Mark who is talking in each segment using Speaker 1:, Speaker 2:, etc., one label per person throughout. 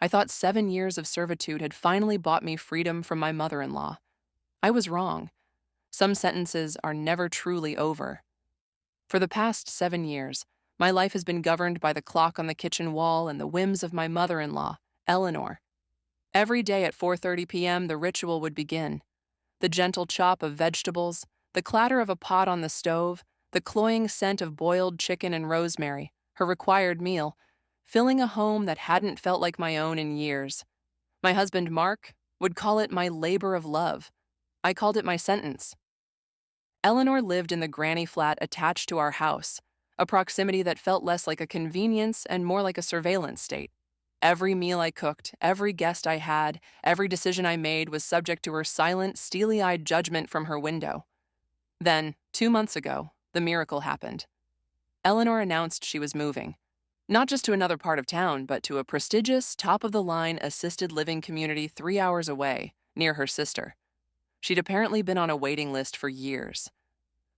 Speaker 1: I thought 7 years of servitude had finally bought me freedom from my mother-in-law. I was wrong. Some sentences are never truly over. For the past 7 years, my life has been governed by the clock on the kitchen wall and the whims of my mother-in-law, Eleanor. Every day at 4:30 p.m., the ritual would begin. The gentle chop of vegetables, the clatter of a pot on the stove, the cloying scent of boiled chicken and rosemary, her required meal, filling a home that hadn't felt like my own in years. My husband, Mark, would call it my labor of love. I called it my sentence. Eleanor lived in the granny flat attached to our house, a proximity that felt less like a convenience and more like a surveillance state. Every meal I cooked, every guest I had, every decision I made was subject to her silent, steely-eyed judgment from her window. Then, 2 months ago, the miracle happened. Eleanor announced she was moving. Not just to another part of town, but to a prestigious, top-of-the-line assisted living community 3 hours away, near her sister. She'd apparently been on a waiting list for years.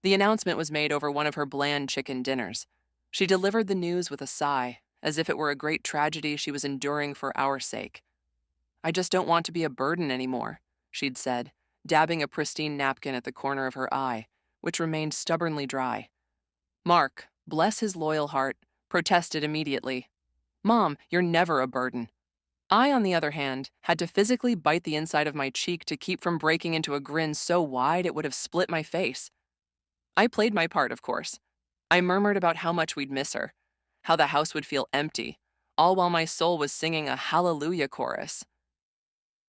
Speaker 1: The announcement was made over one of her bland chicken dinners. She delivered the news with a sigh, as if it were a great tragedy she was enduring for our sake. "I just don't want to be a burden anymore," she'd said, dabbing a pristine napkin at the corner of her eye, which remained stubbornly dry. Mark, bless his loyal heart, protested immediately. "Mom, you're never a burden." I, on the other hand, had to physically bite the inside of my cheek to keep from breaking into a grin so wide it would have split my face. I played my part, of course. I murmured about how much we'd miss her, how the house would feel empty, all while my soul was singing a hallelujah chorus.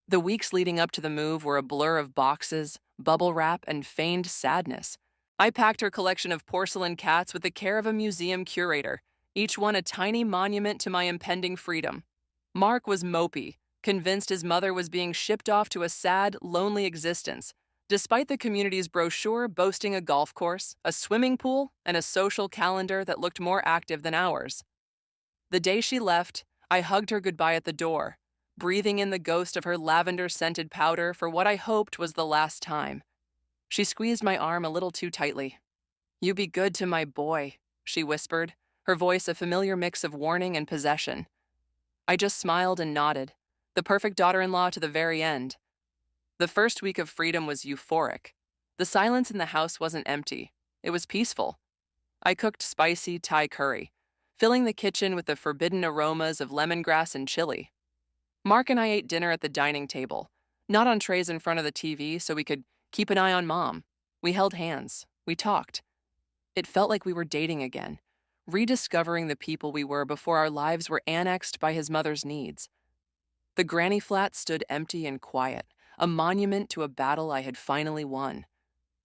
Speaker 1: The weeks leading up to the move were a blur of boxes, bubble wrap, and feigned sadness. I packed her collection of porcelain cats with the care of a museum curator, each one a tiny monument to my impending freedom. Mark was mopey, convinced his mother was being shipped off to a sad, lonely existence, despite the community's brochure boasting a golf course, a swimming pool, and a social calendar that looked more active than ours. The day she left, I hugged her goodbye at the door, breathing in the ghost of her lavender-scented powder for what I hoped was the last time. She squeezed my arm a little too tightly. "You be good to my boy," she whispered, her voice a familiar mix of warning and possession. I just smiled and nodded, the perfect daughter-in-law to the very end. The first week of freedom was euphoric. The silence in the house wasn't empty. It was peaceful. I cooked spicy Thai curry, filling the kitchen with the forbidden aromas of lemongrass and chili. Mark and I ate dinner at the dining table, not on trays in front of the TV so we could keep an eye on Mom. We held hands. We talked. It felt like we were dating again, rediscovering the people we were before our lives were annexed by his mother's needs. The granny flat stood empty and quiet, a monument to a battle I had finally won.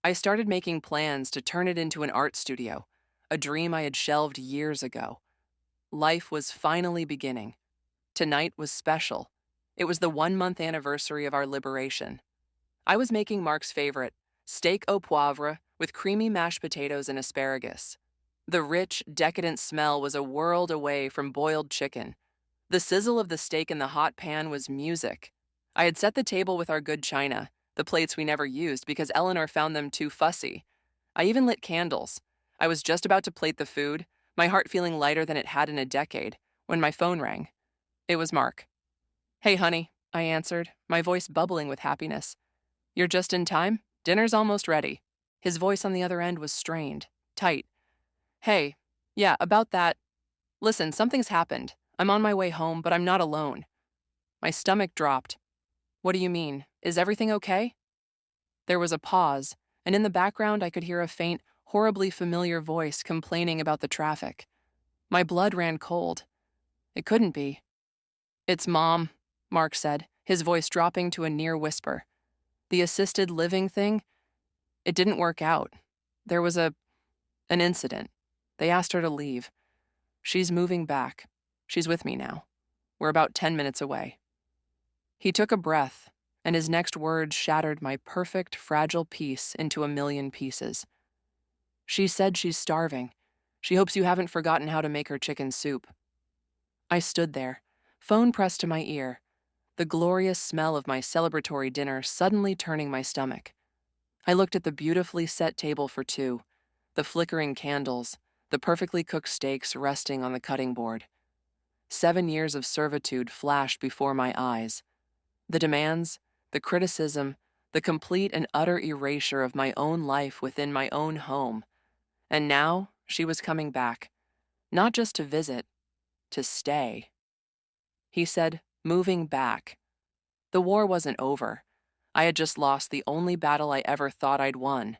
Speaker 1: I started making plans to turn it into an art studio, a dream I had shelved years ago. Life was finally beginning. Tonight was special. It was the 1 month anniversary of our liberation. I was making Mark's favorite, steak au poivre with creamy mashed potatoes and asparagus. The rich, decadent smell was a world away from boiled chicken. The sizzle of the steak in the hot pan was music. I had set the table with our good china, the plates we never used because Eleanor found them too fussy. I even lit candles. I was just about to plate the food, my heart feeling lighter than it had in a decade, when my phone rang. It was Mark. "Hey, honey," I answered, my voice bubbling with happiness. "You're just in time? Dinner's almost ready." His voice on the other end was strained, tight. "Hey, yeah, about that. Listen, something's happened. I'm on my way home, but I'm not alone." My stomach dropped. "What do you mean? Is everything okay?" There was a pause, and in the background I could hear a faint, horribly familiar voice complaining about the traffic. My blood ran cold. It couldn't be. "It's Mom," Mark said, his voice dropping to a near whisper. "The assisted living thing? It didn't work out. There was an incident. They asked her to leave. She's moving back. She's with me now. We're about 10 minutes away." He took a breath, and his next words shattered my perfect, fragile peace into a million pieces. "She said she's starving. She hopes you haven't forgotten how to make her chicken soup." I stood there, phone pressed to my ear, the glorious smell of my celebratory dinner suddenly turning my stomach. I looked at the beautifully set table for two, the flickering candles, the perfectly cooked steaks resting on the cutting board. 7 years of servitude flashed before my eyes. The demands, the criticism, the complete and utter erasure of my own life within my own home. And now she was coming back, not just to visit, to stay. He said, moving back. The war wasn't over. I had just lost the only battle I ever thought I'd won.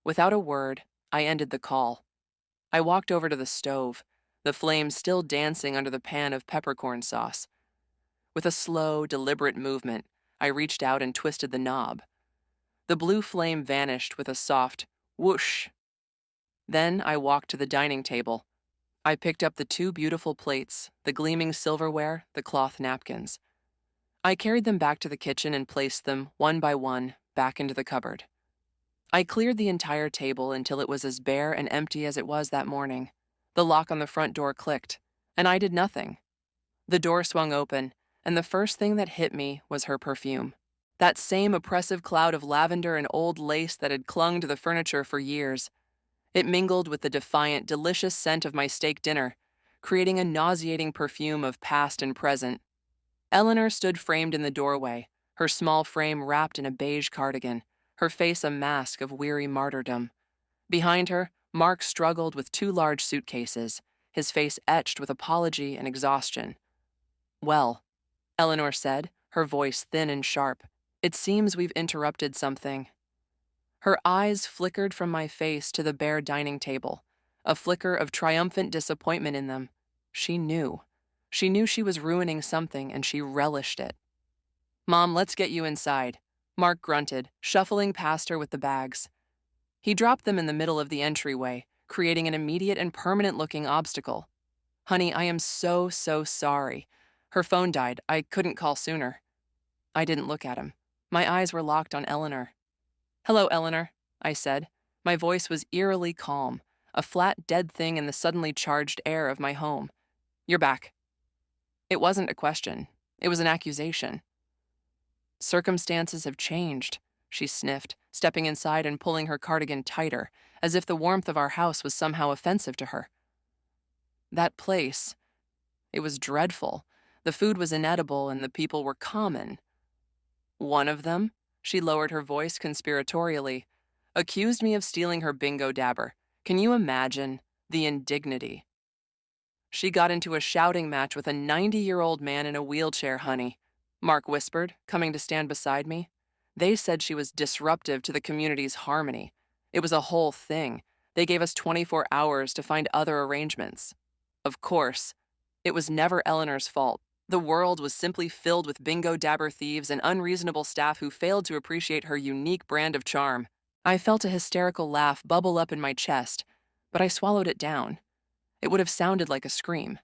Speaker 1: Without a word, I ended the call. I walked over to the stove, the flames still dancing under the pan of peppercorn sauce. With a slow, deliberate movement, I reached out and twisted the knob. The blue flame vanished with a soft whoosh. Then I walked to the dining table. I picked up the 2 beautiful plates, the gleaming silverware, the cloth napkins. I carried them back to the kitchen and placed them, one by one, back into the cupboard. I cleared the entire table until it was as bare and empty as it was that morning. The lock on the front door clicked, and I did nothing. The door swung open, and the first thing that hit me was her perfume. That same oppressive cloud of lavender and old lace that had clung to the furniture for years. It mingled with the defiant, delicious scent of my steak dinner, creating a nauseating perfume of past and present. Eleanor stood framed in the doorway, her small frame wrapped in a beige cardigan, her face a mask of weary martyrdom. Behind her, Mark struggled with 2 large suitcases, his face etched with apology and exhaustion. "Well," Eleanor said, her voice thin and sharp, "it seems we've interrupted something." Her eyes flickered from my face to the bare dining table, a flicker of triumphant disappointment in them. She knew. She knew she was ruining something, and she relished it. "Mom, let's get you inside," Mark grunted, shuffling past her with the bags. He dropped them in the middle of the entryway, creating an immediate and permanent-looking obstacle. "Honey, I am so sorry. Her phone died. I couldn't call sooner." I didn't look at him. My eyes were locked on Eleanor. "Hello, Eleanor," I said. My voice was eerily calm, a flat, dead thing in the suddenly charged air of my home. "You're back." It wasn't a question. It was an accusation. "Circumstances have changed," she sniffed, stepping inside and pulling her cardigan tighter, as if the warmth of our house was somehow offensive to her. "That place, it was dreadful. The food was inedible and the people were common. One of them," she lowered her voice conspiratorially, "accused me of stealing her bingo dabber. Can you imagine the indignity?" "She got into a shouting match with a 90-year-old man in a wheelchair, honey," Mark whispered, coming to stand beside me. "They said she was disruptive to the community's harmony. It was a whole thing. They gave us 24 hours to find other arrangements. Of course, it was never Eleanor's fault. The world was simply filled with bingo dabber thieves and unreasonable staff who failed to appreciate her unique brand of charm." I felt a hysterical laugh bubble up in my chest, but I swallowed it down. It would have sounded like a scream.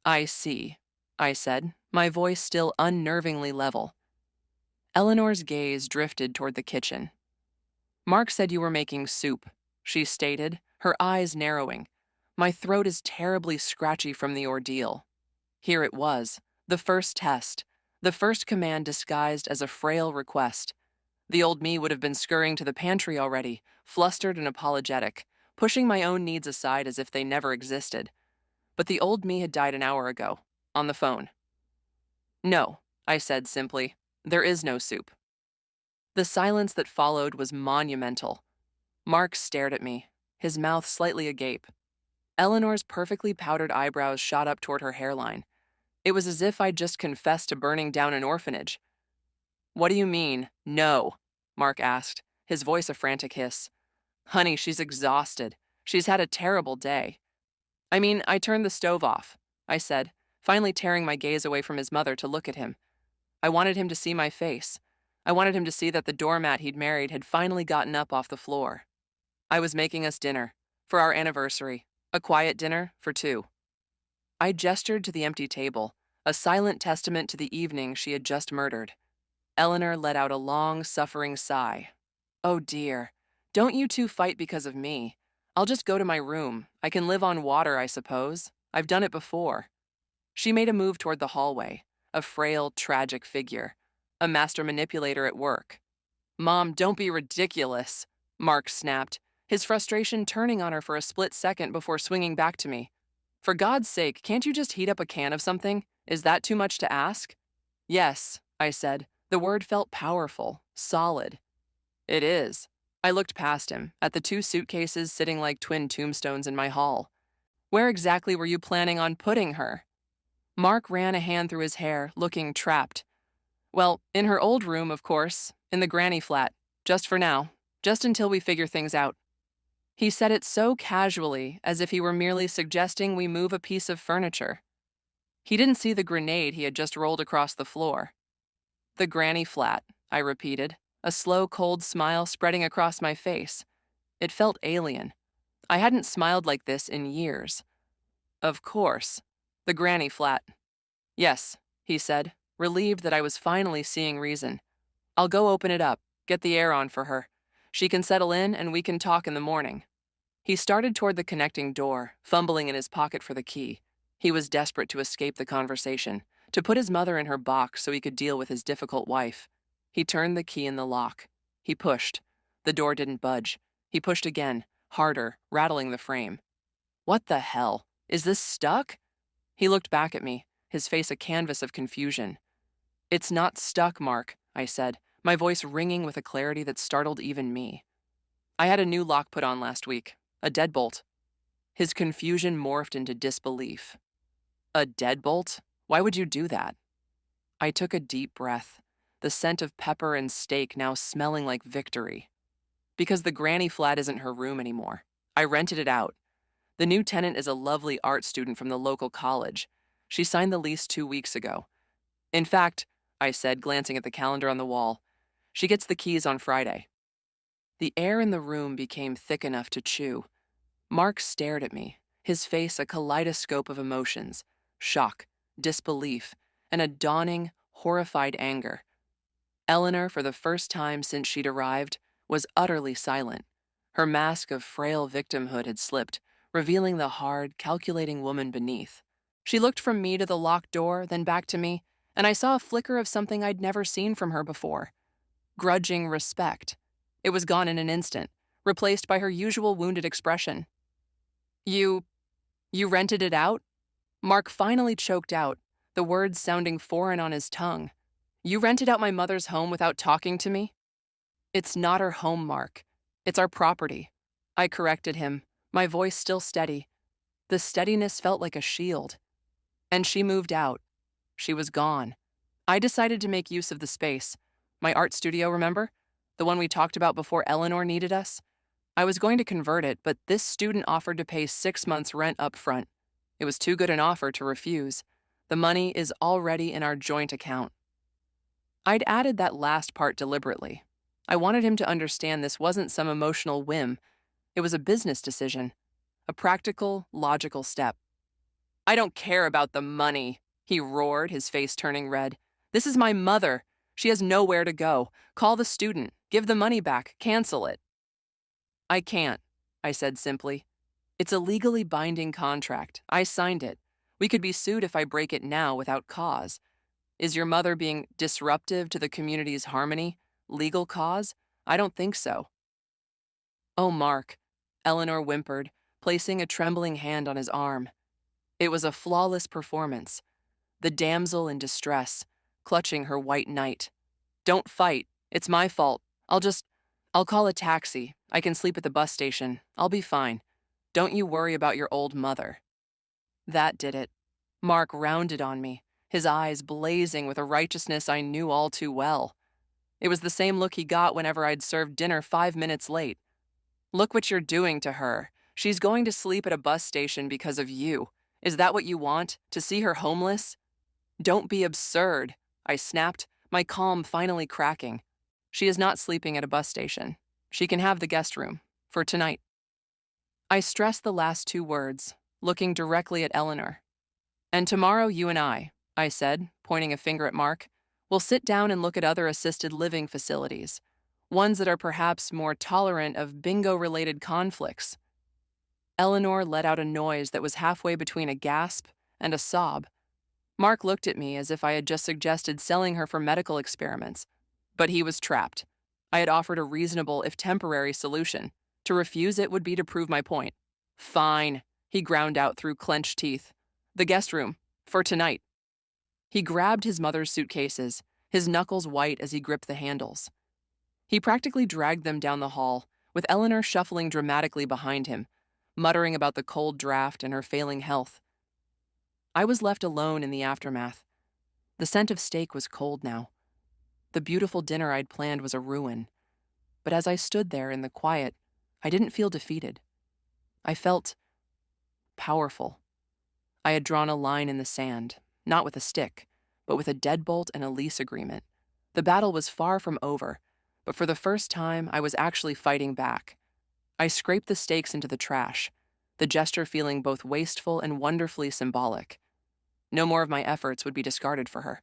Speaker 1: "I see," I said, my voice still unnervingly level. Eleanor's gaze drifted toward the kitchen. "Mark said you were making soup," she stated, her eyes narrowing. My throat is terribly scratchy from the ordeal. Here it was, the first test, the first command disguised as a frail request. The old me would have been scurrying to the pantry already, flustered and apologetic, pushing my own needs aside as if they never existed. But the old me had died an hour ago, on the phone. "No," I said simply, "there is no soup." The silence that followed was monumental. Mark stared at me, his mouth slightly agape. Eleanor's perfectly powdered eyebrows shot up toward her hairline. It was as if I'd just confessed to burning down an orphanage. "What do you mean, no?" Mark asked, his voice a frantic hiss. "Honey, she's exhausted. She's had a terrible day." I turned the stove off," I said, finally tearing my gaze away from his mother to look at him. I wanted him to see my face. I wanted him to see that the doormat he'd married had finally gotten up off the floor. I was making us dinner, for our anniversary, a quiet dinner for 2. I gestured to the empty table, a silent testament to the evening she had just murdered. Eleanor let out a long, suffering sigh. "Oh dear, don't you two fight because of me. I'll just go to my room. I can live on water, I suppose. I've done it before." She made a move toward the hallway, a frail, tragic figure, a master manipulator at work. "Mom, don't be ridiculous," Mark snapped, his frustration turning on her for a split second before swinging back to me. For God's sake, can't you just heat up a can of something? Is that too much to ask? Yes, I said. The word felt powerful, solid. It is. I looked past him, at the two suitcases sitting like twin tombstones in my hall. Where exactly were you planning on putting her? Mark ran a hand through his hair, looking trapped. Well, in her old room, of course, in the granny flat. Just for now. Just until we figure things out. He said it so casually, as if he were merely suggesting we move a piece of furniture. He didn't see the grenade he had just rolled across the floor. The granny flat, I repeated, a slow, cold smile spreading across my face. It felt alien. I hadn't smiled like this in years. Of course. The granny flat. Yes, he said, relieved that I was finally seeing reason. I'll go open it up, get the air on for her. She can settle in and we can talk in the morning. He started toward the connecting door, fumbling in his pocket for the key. He was desperate to escape the conversation, to put his mother in her box so he could deal with his difficult wife. He turned the key in the lock. He pushed. The door didn't budge. He pushed again, harder, rattling the frame. What the hell? Is this stuck? He looked back at me, his face a canvas of confusion. It's not stuck, Mark, I said, my voice ringing with a clarity that startled even me. I had a new lock put on last week, a deadbolt. His confusion morphed into disbelief. A deadbolt? Why would you do that? I took a deep breath, the scent of pepper and steak now smelling like victory. Because the granny flat isn't her room anymore. I rented it out. The new tenant is a lovely art student from the local college. She signed the lease 2 weeks ago. In fact, I said, glancing at the calendar on the wall, she gets the keys on Friday. The air in the room became thick enough to chew. Mark stared at me, his face a kaleidoscope of emotions, shock, disbelief, and a dawning, horrified anger. Eleanor, for the first time since she'd arrived, was utterly silent. Her mask of frail victimhood had slipped, revealing the hard, calculating woman beneath. She looked from me to the locked door, then back to me, and I saw a flicker of something I'd never seen from her before. Grudging respect. It was gone in an instant, replaced by her usual wounded expression. You rented it out? Mark finally choked out, the words sounding foreign on his tongue. You rented out my mother's home without talking to me? It's not her home, Mark. It's our property. I corrected him, my voice still steady. The steadiness felt like a shield. And she moved out. She was gone. I decided to make use of the space. My art studio, remember? The one we talked about before Eleanor needed us? I was going to convert it, but this student offered to pay 6 months' rent up front. It was too good an offer to refuse. The money is already in our joint account. I'd added that last part deliberately. I wanted him to understand this wasn't some emotional whim. It was a business decision, a practical, logical step. I don't care about the money, he roared, his face turning red. This is my mother. She has nowhere to go. Call the student. Give the money back. Cancel it. I can't, I said simply. It's a legally binding contract. I signed it. We could be sued if I break it now without cause. Is your mother being disruptive to the community's harmony? Legal cause? I don't think so. Oh, Mark, Eleanor whimpered, placing a trembling hand on his arm. It was a flawless performance. The damsel in distress, clutching her white knight. Don't fight. It's my fault. I'll call a taxi. I can sleep at the bus station. I'll be fine. Don't you worry about your old mother. That did it. Mark rounded on me, his eyes blazing with a righteousness I knew all too well. It was the same look he got whenever I'd served dinner 5 minutes late. Look what you're doing to her. She's going to sleep at a bus station because of you. Is that what you want? To see her homeless? Don't be absurd, I snapped, my calm finally cracking. She is not sleeping at a bus station. She can have the guest room. For tonight. I stressed the last 2 words, looking directly at Eleanor. And tomorrow you and I said, pointing a finger at Mark, will sit down and look at other assisted living facilities, ones that are perhaps more tolerant of bingo-related conflicts. Eleanor let out a noise that was halfway between a gasp and a sob. Mark looked at me as if I had just suggested selling her for medical experiments. But he was trapped. I had offered a reasonable, if temporary, solution. To refuse it would be to prove my point. Fine, he ground out through clenched teeth. The guest room. For tonight. He grabbed his mother's suitcases, his knuckles white as he gripped the handles. He practically dragged them down the hall, with Eleanor shuffling dramatically behind him, muttering about the cold draft and her failing health. I was left alone in the aftermath. The scent of steak was cold now. The beautiful dinner I'd planned was a ruin. But as I stood there in the quiet, I didn't feel defeated. I felt powerful. I had drawn a line in the sand, not with a stick, but with a deadbolt and a lease agreement. The battle was far from over, but for the first time, I was actually fighting back. I scraped the stakes into the trash, the gesture feeling both wasteful and wonderfully symbolic. No more of my efforts would be discarded for her.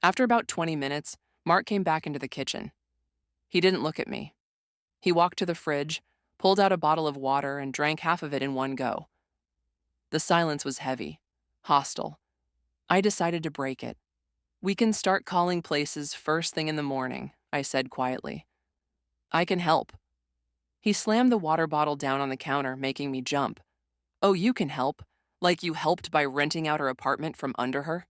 Speaker 1: After about 20 minutes, Mark came back into the kitchen. He didn't look at me. He walked to the fridge, pulled out a bottle of water, and drank half of it in one go. The silence was heavy, hostile. I decided to break it. "We can start calling places first thing in the morning," I said quietly. "I can help." He slammed the water bottle down on the counter, making me jump. "Oh, you can help? Like you helped by renting out her apartment from under her?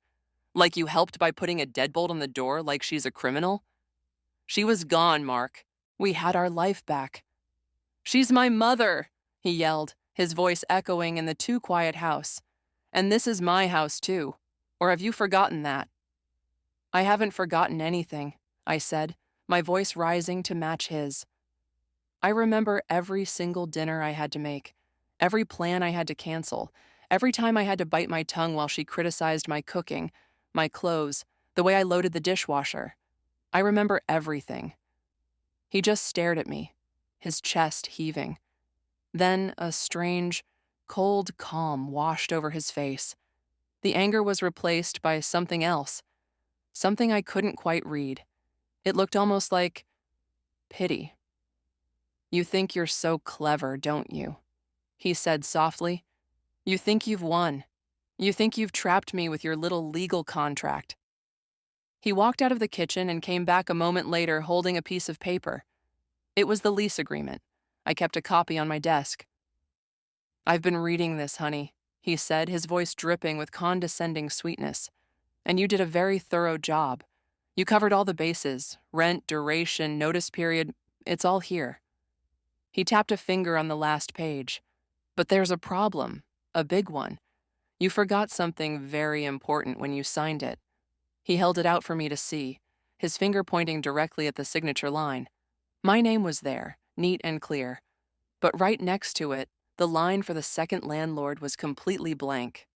Speaker 1: Like you helped by putting a deadbolt on the door like she's a criminal? She was gone, Mark. We had our life back." "She's my mother," he yelled, his voice echoing in the too quiet house. "And this is my house, too. Or have you forgotten that?" "I haven't forgotten anything," I said, my voice rising to match his. I remember every single dinner I had to make, every plan I had to cancel, every time I had to bite my tongue while she criticized my cooking, my clothes, the way I loaded the dishwasher. I remember everything. He just stared at me, his chest heaving. Then a strange, cold calm washed over his face. The anger was replaced by something else, something I couldn't quite read. It looked almost like pity. "You think you're so clever, don't you?" he said softly. "You think you've won. You think you've trapped me with your little legal contract." He walked out of the kitchen and came back a moment later holding a piece of paper. It was the lease agreement. I kept a copy on my desk. "I've been reading this, honey," he said, his voice dripping with condescending sweetness. "And you did a very thorough job. You covered all the bases: rent, duration, notice period. It's all here." He tapped a finger on the last page. "But there's a problem, a big one. You forgot something very important when you signed it." He held it out for me to see, his finger pointing directly at the signature line. My name was there, neat and clear. But right next to it, the line for the second landlord was completely blank.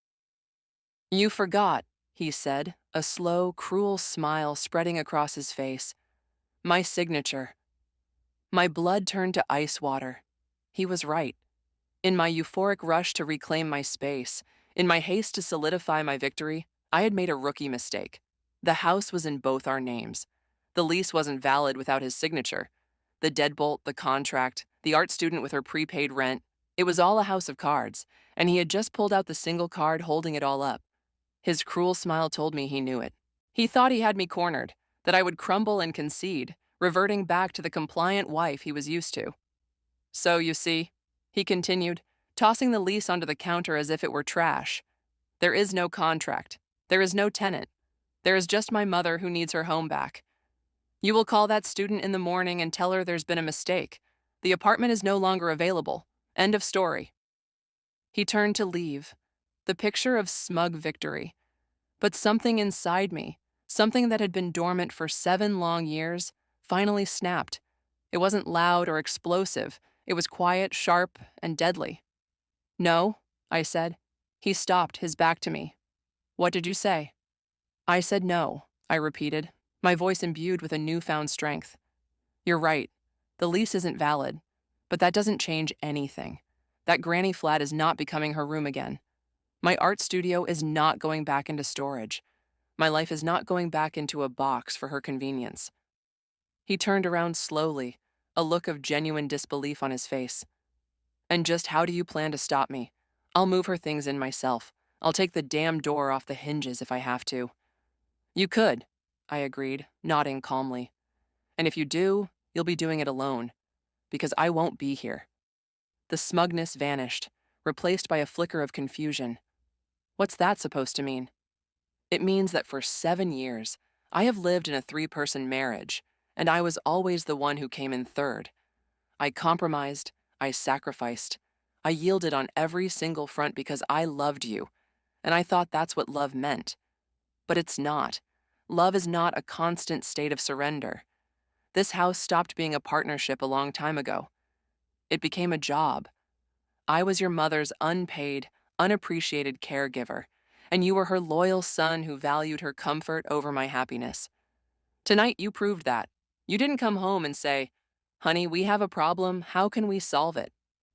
Speaker 1: "You forgot," he said, a slow, cruel smile spreading across his face. "My signature." My blood turned to ice water. He was right. In my euphoric rush to reclaim my space, in my haste to solidify my victory, I had made a rookie mistake. The house was in both our names. The lease wasn't valid without his signature. The deadbolt, the contract, the art student with her prepaid rent, it was all a house of cards, and he had just pulled out the single card holding it all up. His cruel smile told me he knew it. He thought he had me cornered, that I would crumble and concede, reverting back to the compliant wife he was used to. "So, you see," he continued, tossing the lease onto the counter as if it were trash, "there is no contract. There is no tenant. There is just my mother who needs her home back. You will call that student in the morning and tell her there's been a mistake. The apartment is no longer available. End of story." He turned to leave, the picture of smug victory. But something inside me, something that had been dormant for 7 long years, finally snapped. It wasn't loud or explosive. It was quiet, sharp, and deadly. "No," I said. He stopped, his back to me. "What did you say?" "I said no," I repeated, my voice imbued with a newfound strength. "You're right. The lease isn't valid. But that doesn't change anything. That granny flat is not becoming her room again. My art studio is not going back into storage. My life is not going back into a box for her convenience." He turned around slowly, a look of genuine disbelief on his face. "And just how do you plan to stop me? I'll move her things in myself. I'll take the damn door off the hinges if I have to." "You could," I agreed, nodding calmly. "And if you do, you'll be doing it alone. Because I won't be here." The smugness vanished, replaced by a flicker of confusion. What's that supposed to mean? It means that for 7 years, I have lived in a three-person marriage, and I was always the one who came in third. I compromised, I sacrificed, I yielded on every single front because I loved you, and I thought that's what love meant. But it's not. Love is not a constant state of surrender. This house stopped being a partnership a long time ago. It became a job. I was your mother's unpaid, unappreciated caregiver, and you were her loyal son who valued her comfort over my happiness. Tonight, you proved that. You didn't come home and say, "Honey, we have a problem. How can we solve it?"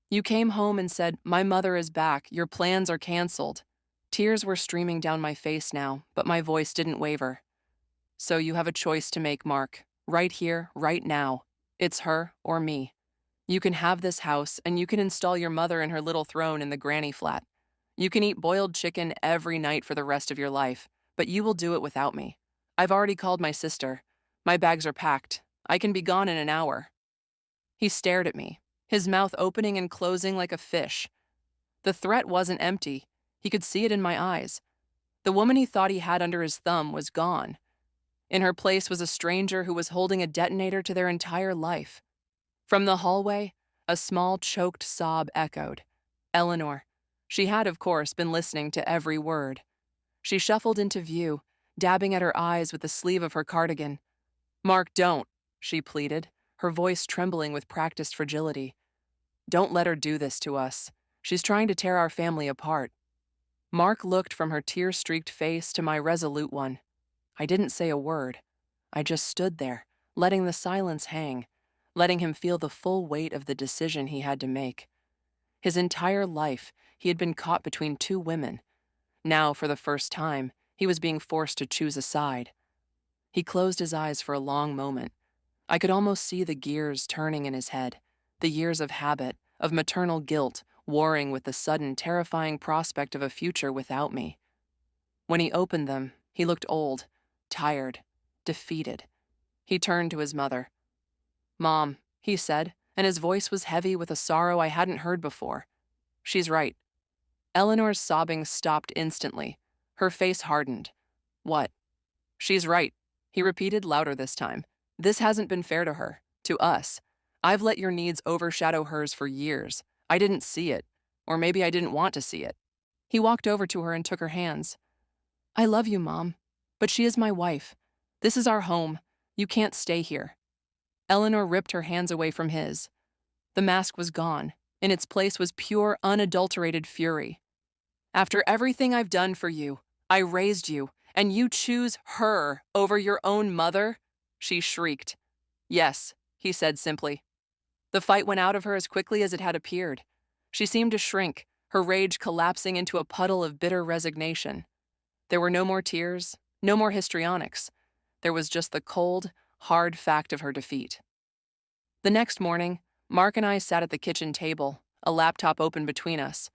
Speaker 1: You came home and said, "My mother is back. Your plans are canceled." Tears were streaming down my face now, but my voice didn't waver. So you have a choice to make, Mark. Right here, right now. It's her or me. You can have this house, and you can install your mother in her little throne in the granny flat. You can eat boiled chicken every night for the rest of your life, but you will do it without me. I've already called my sister. My bags are packed. I can be gone in an hour. He stared at me, his mouth opening and closing like a fish. The threat wasn't empty. He could see it in my eyes. The woman he thought he had under his thumb was gone. In her place was a stranger who was holding a detonator to their entire life. From the hallway, a small, choked sob echoed. Eleanor. She had, of course, been listening to every word. She shuffled into view, dabbing at her eyes with the sleeve of her cardigan. "Mark, don't," she pleaded, her voice trembling with practiced fragility. "Don't let her do this to us. She's trying to tear our family apart." Mark looked from her tear-streaked face to my resolute one. I didn't say a word. I just stood there, letting the silence hang, letting him feel the full weight of the decision he had to make. His entire life, he had been caught between two women. Now, for the first time, he was being forced to choose a side. He closed his eyes for a long moment. I could almost see the gears turning in his head, the years of habit, of maternal guilt, warring with the sudden, terrifying prospect of a future without me. When he opened them, he looked old, tired, defeated. He turned to his mother. "Mom," he said, and his voice was heavy with a sorrow I hadn't heard before. "She's right." Eleanor's sobbing stopped instantly. Her face hardened. "What?" "She's right," he repeated louder this time. "This hasn't been fair to her, to us. I've let your needs overshadow hers for years. I didn't see it, or maybe I didn't want to see it." He walked over to her and took her hands. "I love you, Mom, but she is my wife. This is our home. You can't stay here." Eleanor ripped her hands away from his. The mask was gone. In its place was pure, unadulterated fury. "After everything I've done for you, I raised you, and you choose her over your own mother?" she shrieked. "Yes," he said simply. The fight went out of her as quickly as it had appeared. She seemed to shrink, her rage collapsing into a puddle of bitter resignation. There were no more tears, no more histrionics. There was just the cold, hard fact of her defeat. The next morning, Mark and I sat at the kitchen table, a laptop open between us.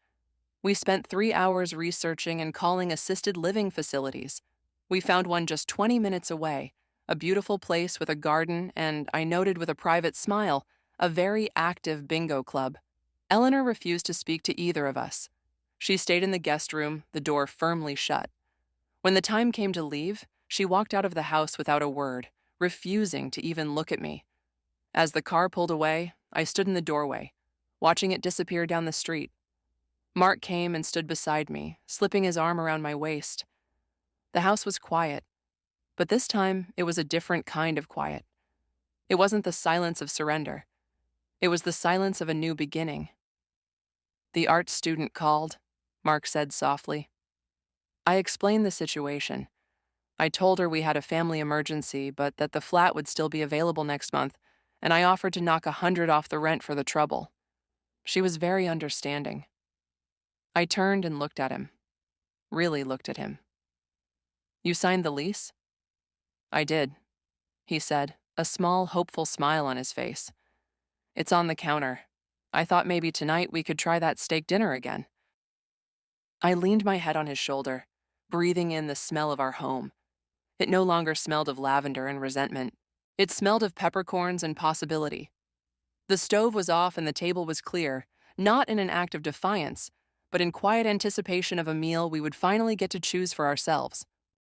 Speaker 1: We spent 3 hours researching and calling assisted living facilities. We found one just 20 minutes away, a beautiful place with a garden and, I noted with a private smile, a very active bingo club. Eleanor refused to speak to either of us. She stayed in the guest room, the door firmly shut. When the time came to leave, she walked out of the house without a word, refusing to even look at me. As the car pulled away, I stood in the doorway, watching it disappear down the street. Mark came and stood beside me, slipping his arm around my waist. The house was quiet, but this time it was a different kind of quiet. It wasn't the silence of surrender. It was the silence of a new beginning. "The art student called," Mark said softly. I explained the situation. I told her we had a family emergency, but that the flat would still be available next month, and I offered to knock 100 off the rent for the trouble. She was very understanding. I turned and looked at him. Really looked at him. "You signed the lease?" "I did," he said, a small, hopeful smile on his face. "It's on the counter. I thought maybe tonight we could try that steak dinner again." I leaned my head on his shoulder, breathing in the smell of our home. It no longer smelled of lavender and resentment. It smelled of peppercorns and possibility. The stove was off and the table was clear, not in an act of defiance, but in quiet anticipation of a meal we would finally get to choose for ourselves.